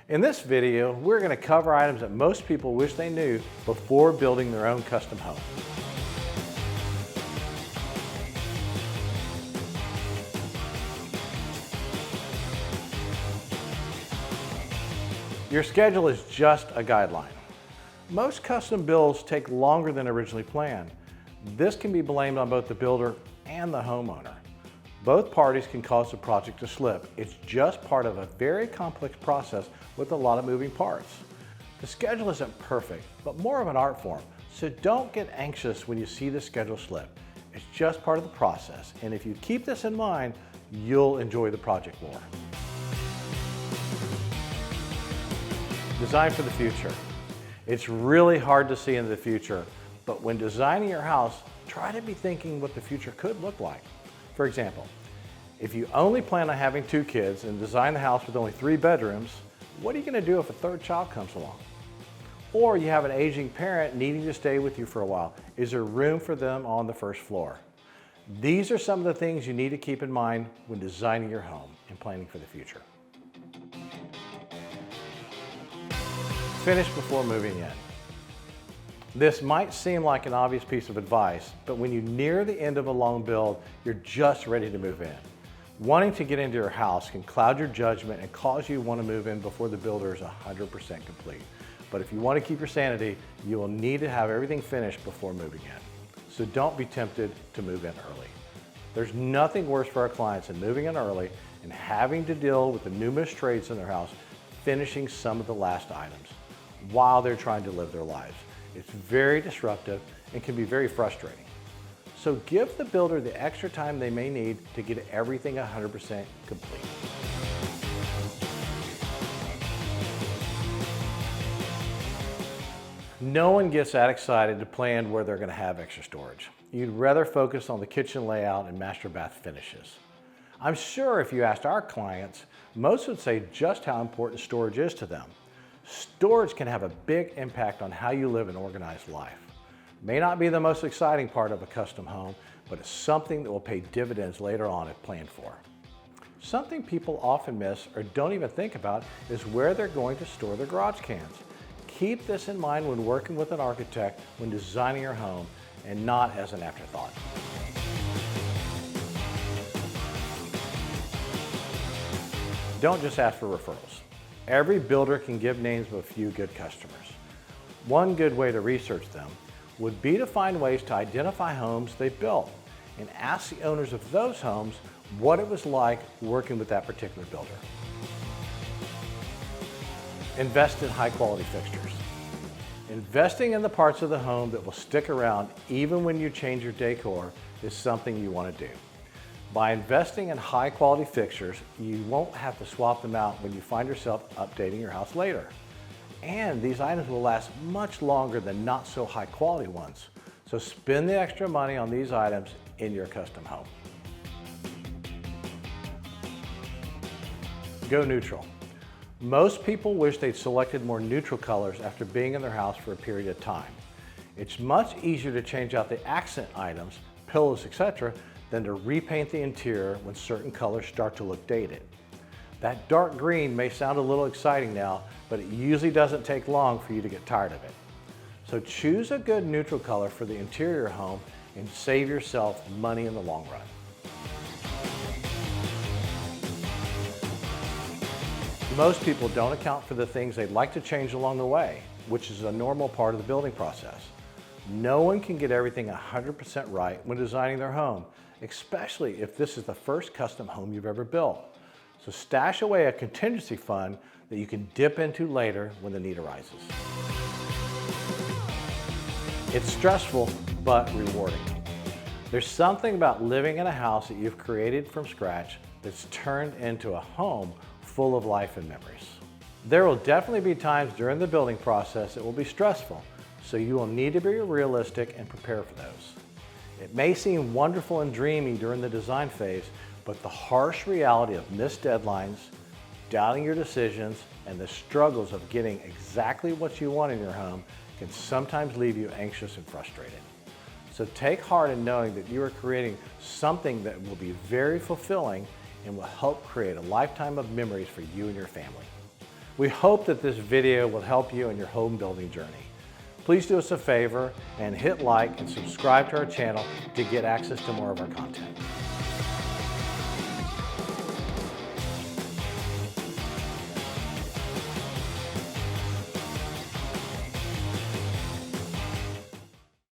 In this video, we're going to cover items that most people wish they knew before building their own custom home. Your schedule is just a guideline. Most custom builds take longer than originally planned. This can be blamed on both the builder and the homeowner. Both parties can cause the project to slip. It's just part of a very complex process with a lot of moving parts. The schedule isn't perfect, but more of an art form, so don't get anxious when you see the schedule slip. It's just part of the process, and if you keep this in mind, you'll enjoy the project more. Design for the future. It's really hard to see into the future, but when designing your house, try to be thinking what the future could look like. For example, if you only plan on having 2 kids and design the house with only 3 bedrooms, what are you going to do if a 3rd child comes along? Or you have an aging parent needing to stay with you for a while. Is there room for them on the 1st floor? These are some of the things you need to keep in mind when designing your home and planning for the future. Finish before moving in. This might seem like an obvious piece of advice, but when you near the end of a long build, you're just ready to move in. Wanting to get into your house can cloud your judgment and cause you to want to move in before the builder is 100% complete. But if you want to keep your sanity, you will need to have everything finished before moving in. So don't be tempted to move in early. There's nothing worse for our clients than moving in early and having to deal with the numerous trades in their house, finishing some of the last items while they're trying to live their lives. It's very disruptive and can be very frustrating. So give the builder the extra time they may need to get everything 100% complete. No one gets that excited to plan where they're going to have extra storage. You'd rather focus on the kitchen layout and master bath finishes. I'm sure if you asked our clients, most would say just how important storage is to them. Storage can have a big impact on how you live an organized life. It may not be the most exciting part of a custom home, but it's something that will pay dividends later on if planned for. Something people often miss or don't even think about is where they're going to store their garage cans. Keep this in mind when working with an architect when designing your home and not as an afterthought. Don't just ask for referrals. Every builder can give names of a few good customers. One good way to research them would be to find ways to identify homes they built and ask the owners of those homes what it was like working with that particular builder. Invest in high quality fixtures. Investing in the parts of the home that will stick around even when you change your decor is something you want to do. By investing in high quality fixtures, you won't have to swap them out when you find yourself updating your house later. And these items will last much longer than not so high quality ones. So spend the extra money on these items in your custom home. Go neutral. Most people wish they'd selected more neutral colors after being in their house for a period of time. It's much easier to change out the accent items, pillows, etc., than to repaint the interior when certain colors start to look dated. That dark green may sound a little exciting now, but it usually doesn't take long for you to get tired of it. So choose a good neutral color for the interior home and save yourself money in the long run. Most people don't account for the things they'd like to change along the way, which is a normal part of the building process. No one can get everything 100% right when designing their home, especially if this is the first custom home you've ever built. So stash away a contingency fund that you can dip into later when the need arises. It's stressful, but rewarding. There's something about living in a house that you've created from scratch that's turned into a home full of life and memories. There will definitely be times during the building process that will be stressful, so you will need to be realistic and prepare for those. It may seem wonderful and dreamy during the design phase, but the harsh reality of missed deadlines, doubting your decisions, and the struggles of getting exactly what you want in your home can sometimes leave you anxious and frustrated. So take heart in knowing that you are creating something that will be very fulfilling and will help create a lifetime of memories for you and your family. We hope that this video will help you in your home building journey. Please do us a favor and hit like and subscribe to our channel to get access to more of our content.